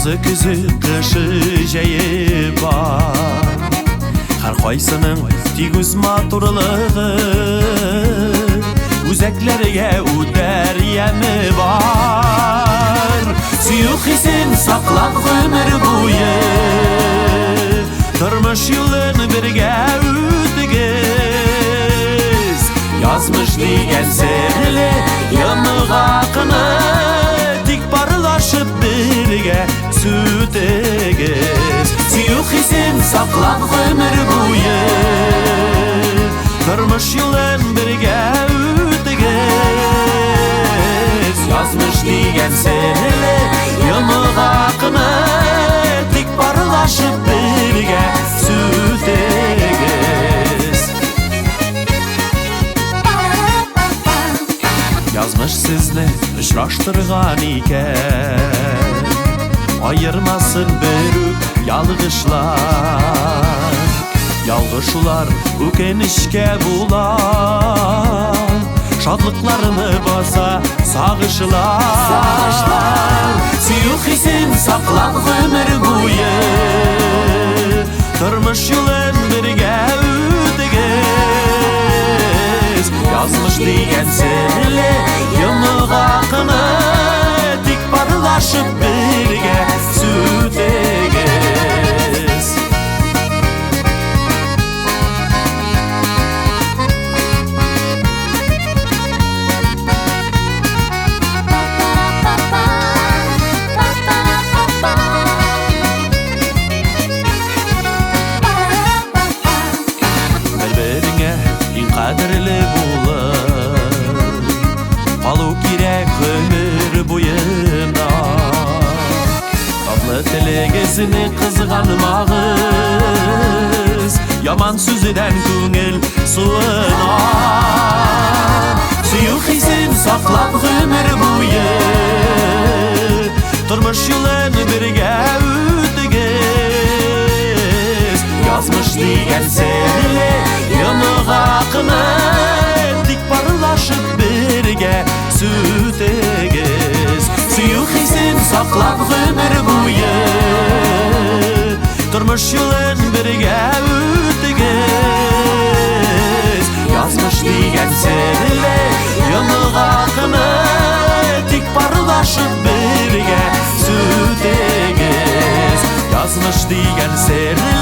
Жазы күзі қышы жайы бар, Қар қойсының тегіз матурлығы, Үзәклерге үдер емі бар. Сүйік хисен сақлап ғөмір бойы, Тұрмыш юлын бірге өтігіз. Yazmış деген серлі еміқ ақыны, Тик парылашып бірге сүтігіз. Сүйік хисен сақлап ғөмір бойы, Тұрмыш юлын бірге өтігіз. Yazmış деген серлі еміқ ақыны, Тик парылашып бірге сүтігіз. Yazmış sizni ұшыраштырған екен, Айырмасын бөрік ялғышlar, Ялғышулар өкенішке булар, Шадлықларыны баса сағышылар. Сүйік хисен сақлап ғөмір бойы, Тұрмыш юлын бірге өтігіз. Yazmış деген серлі еміқ ақыны, Тик парылашып бірге сүтігіз. Бір-біріңе ең қадірлі болып, Қалу керек өмір бойына. Татлы тілегізіне қызған мағыз, Яман сөзіден көңіл суына. Сүйік хисен сақлап өмір бойы, Тұрмыш юлын бірге өтігіз. Yazmış деген серлі еміқ ақыны, Тик парылашып бірге сүтігіз. Сүйік хисен сақлап ғөмір бойы, Тұрмыш юлын бірге өтігіз. Yazmış деген серлі еміқ ақыны, Тик парылашып бірге сүтігіз. Yazmış деген серлі